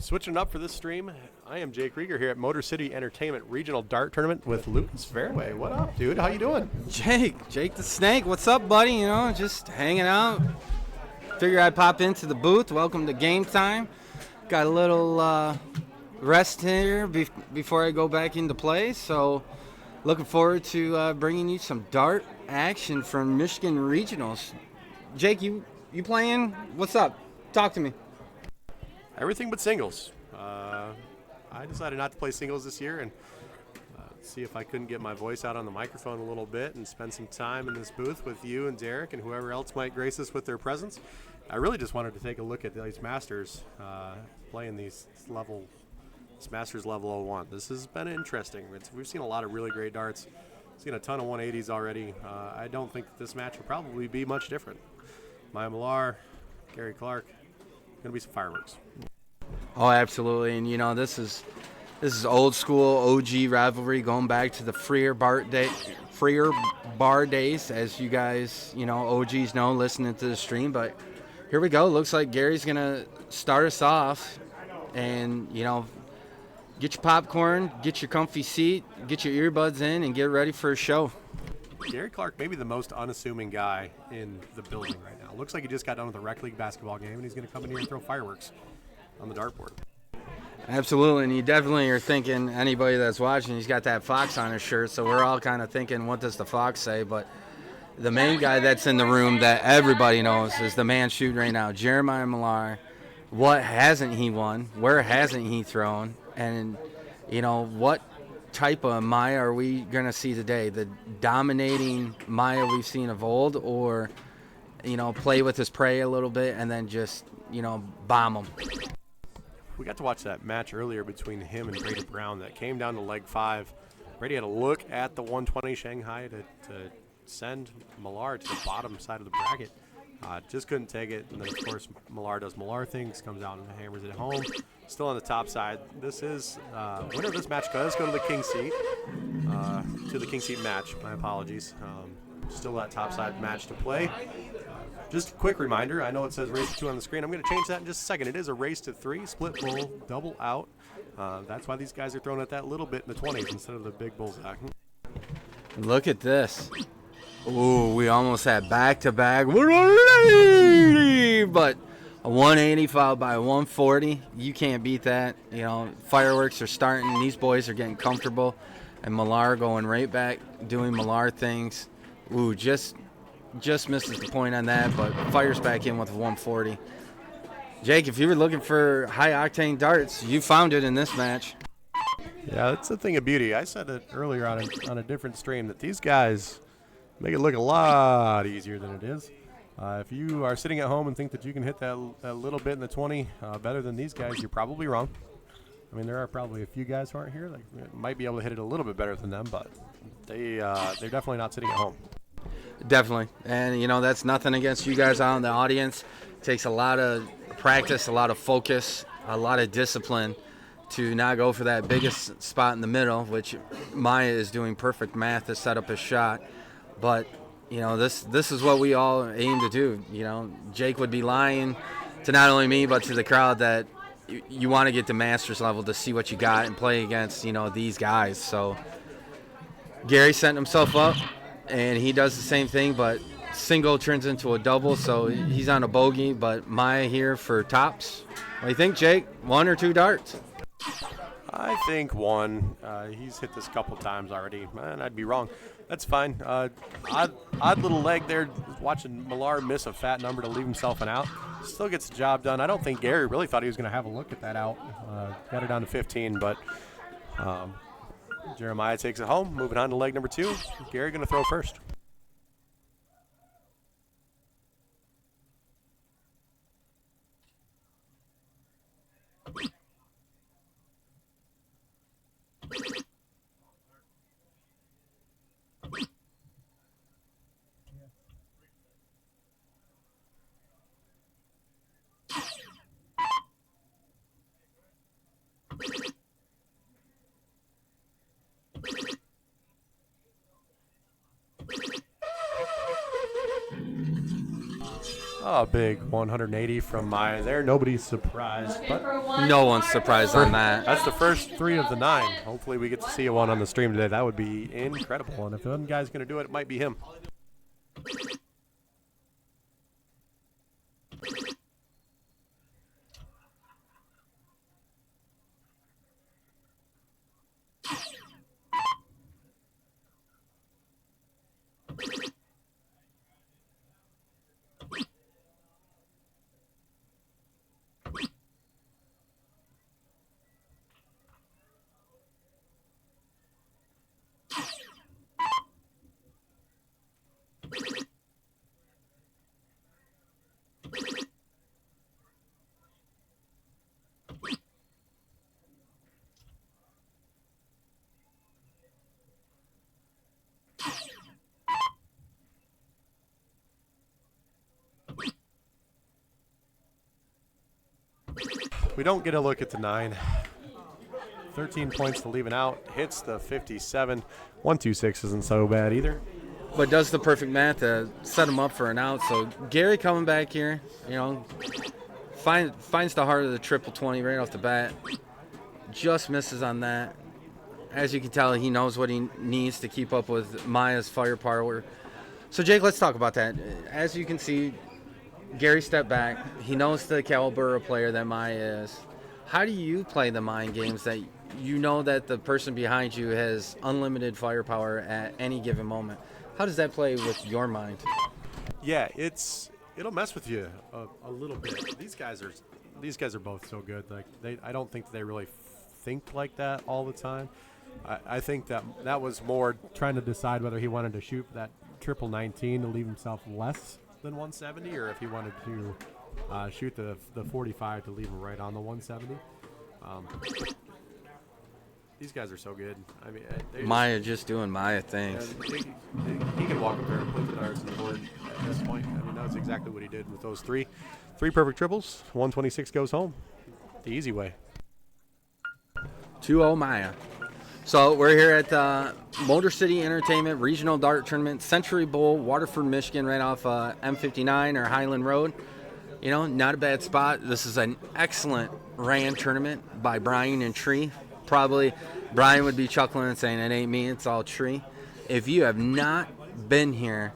Switching it up for this stream, I am Jake Rieger here at Motor City Entertainment Regional Dart Tournament with Lucas Fairway. What up, dude? How you doing? Jake the Snake. What's up, buddy? You know, just hanging out. Figure I'd pop into the booth. Welcome to game time. Got a little rest here before I go back into play. So, looking forward to bringing you some dart action from Michigan Regionals. Jake, you playing? What's up? Talk to me. Everything but singles. I decided not to play singles this year and see if I couldn't get my voice out on the microphone a little bit and spend some time in this booth with you and Derek and whoever else might grace us with their presence. I really just wanted to take a look at these Masters, playing this Masters level 01. This has been interesting. We've seen a lot of really great darts. Seen a ton of 180s already. I don't think this match will probably be much different. Maya Millar, Gary Clark, gonna be some fireworks. Oh, absolutely. And, you know, this is old school OG rivalry going back to the Freer bar days, as you guys, you know, OGs know listening to the stream. But here we go. Looks like Gary's going to start us off. And, you know, get your popcorn, get your comfy seat, get your earbuds in, and get ready for a show. Gary Clark may be the most unassuming guy in the building right now. Looks like he just got done with a rec league basketball game, and he's going to come in here and throw fireworks on the dartboard. Absolutely, and you definitely are thinking, anybody that's watching, he's got that fox on his shirt, so we're all kind of thinking, what does the fox say? But the main guy that's in the room that everybody knows is the man shooting right now, Jeremiah Millar. What hasn't he won? Where hasn't he thrown? And, you know, what type of Maya are we going to see today? The dominating Maya we've seen of old, or, you know, play with his prey a little bit and then just, you know, bomb him? We got to watch that match earlier between him and Brady Brown that came down to leg 5. Brady had a look at the 120 Shanghai to send Millar to the bottom side of the bracket. Just couldn't take it. And then, of course, Millar does Millar things, comes out and hammers it home. Still on the top side. This is winner of this match does go to the king seat. To the king seat match. My apologies. Still that top side match to play. Just a quick reminder, I know it says race to 2 on the screen. I'm going to change that in just a second. It is a race to 3, split bull, double out. That's why these guys are throwing at that little bit in the 20s instead of the big bullseye. Look at this. Ooh, we almost had back-to-back. But a 180 followed by a 140. You can't beat that. You know, fireworks are starting. These boys are getting comfortable. And Millar going right back, doing Millar things. Ooh, just misses the point on that, but fires back in with a 140. Jake, if you were looking for high-octane darts, you found it in this match. Yeah, that's a thing of beauty. I said it earlier on a different stream that these guys make it look a lot easier than it is. If you are sitting at home and think that you can hit that little bit in the 20 better than these guys, you're probably wrong. I mean, there are probably a few guys who aren't here that might be able to hit it a little bit better than them, but they're definitely not sitting at home. Definitely. And, you know, that's nothing against you guys out in the audience. It takes a lot of practice, a lot of focus, a lot of discipline to not go for that biggest spot in the middle, which Maya is doing perfect math to set up his shot. But, you know, this is what we all aim to do. You know, Jake would be lying to not only me but to the crowd that you want to get to Masters level to see what you got and play against, you know, these guys. So Gary setting himself up, and he does the same thing, but single turns into a double, so he's on a bogey. But Maya here for tops. What do you think, Jake? 1 or 2 darts? I think 1. He's hit this a couple times already. Man, I'd be wrong. That's fine. Odd little leg there, watching Millar miss a fat number to leave himself an out. Still gets the job done. I don't think Gary really thought he was going to have a look at that out. Got it down to 15, but Jeremiah takes it home. Moving on to leg number 2. Gary going to throw first. A big 180 from Maya there. Nobody's surprised, but No one's surprised on that. that's the first 3 of the 9. Hopefully we get to see one on the stream today. That would be incredible. And if one guy's going to do it, it might be him. We don't get a look at the 9. 13 points to leaving out. Hits the 57. 126 isn't so bad either. But does the perfect math to set him up for an out. So Gary coming back here, finds the heart of the triple 20 right off the bat. Just misses on that. As you can tell, he knows what he needs to keep up with Maya's firepower. So Jake, let's talk about that. As you can see, Gary stepped back. He knows the caliber of player that Maya is. How do you play the mind games that you know that the person behind you has unlimited firepower at any given moment? How does that play with your mind? Yeah, it'll mess with you a little bit. These guys are both so good. Like I don't think they really think like that all the time. I think that was more trying to decide whether he wanted to shoot that triple 19 to leave himself less than 170, or if he wanted to shoot the 45 to leave him right on the 170. These guys are so good. I mean, Maya just doing Maya things. He can walk up there and put the darts on the board at this point. I mean, that's exactly what he did with those three perfect triples. 126 goes home the easy way. 2-0 Maya. So we're here at the Motor City Entertainment Regional Dart Tournament, Century Bowl, Waterford, Michigan, right off M59 or Highland Road. Not a bad spot. This is an excellent ran tournament by Brian and Tree. Probably Brian would be chuckling and saying, it ain't me, it's all Tree. If you have not been here,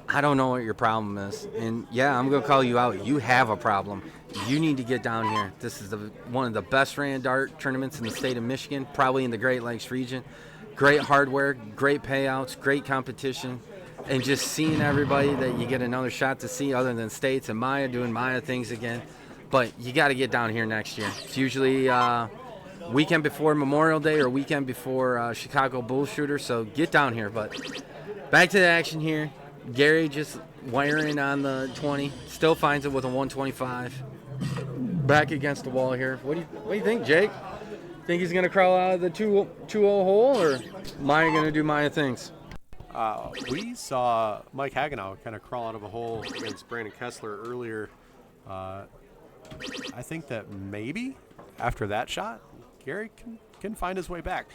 I don't know what your problem is. And yeah, I'm going to call you out. You have a problem. You need to get down here. This is one of the best ran dart tournaments in the state of Michigan, probably in the Great Lakes region. Great hardware, great payouts, great competition, and just seeing everybody that you get another shot to see other than States and Maya doing Maya things again. But you got to get down here next year. It's usually weekend before Memorial Day or weekend before Chicago Bull Shooter, so get down here. But back to the action here. Gary just wiring on the 20, still finds it with a 125. Back against the wall here. What do you think, Jake? Think he's gonna crawl out of the 2-0 hole, or Maya gonna do Maya things? We saw Mike Hagenow kind of crawl out of a hole against Brandon Kessler earlier. I think that maybe after that shot, Gary can find his way back.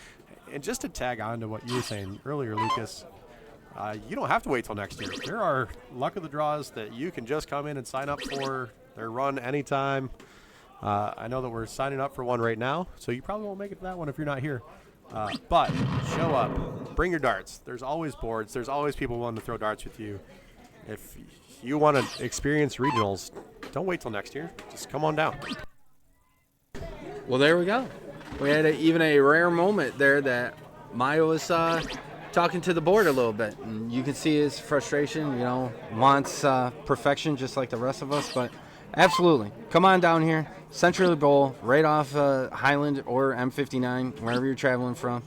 And just to tag on to what you were saying earlier, Lucas, you don't have to wait till next year. There are luck of the draws that you can just come in and sign up for. They're run anytime. I know that we're signing up for one right now, so you probably won't make it to that one if you're not here. But show up. Bring your darts. There's always boards. There's always people willing to throw darts with you. If you want to experience regionals, don't wait till next year. Just come on down. Well, there we go. We had even a rare moment there that Maya was talking to the board a little bit. And you can see his frustration, wants perfection just like the rest of us. But absolutely, come on down here. Century Bowl, right off Highland or M59, wherever you're traveling from.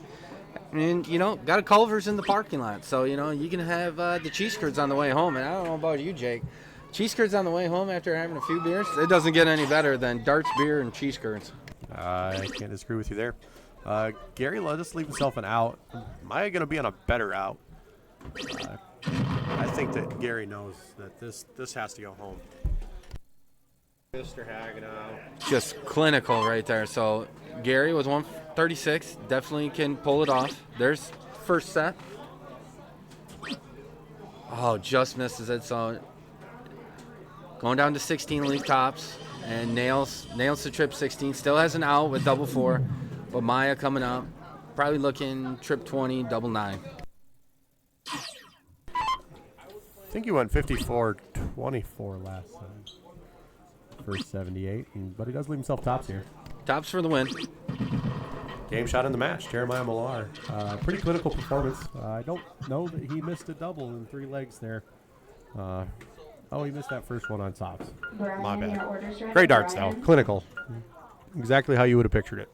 And, got a Culver's in the parking lot. So, you can have the cheese curds on the way home. And I don't know about you, Jake. Cheese curds on the way home after having a few beers, it doesn't get any better than darts, beer, and cheese curds. I can't disagree with you there. Gary let us leave himself an out. Am I going to be on a better out? I think that Gary knows that this has to go home. Mr. Hagenow. Just clinical right there. So Gary was 136. Definitely can pull it off. There's first set. Oh, just misses it. So Going down to 16 leaf tops and nails the trip 16. Still has an out with double 4, but Maya coming up. Probably looking trip 20, double 9. I think he went 54-24 last time. First 78, but he does leave himself tops here. Tops for the win. Game shot in the match, Jeremiah Millar. Pretty clinical performance. I don't know that he missed a double in 3 legs there. He missed that first one on tops. My bad. Great darts, though. Clinical. Exactly how you would have pictured it.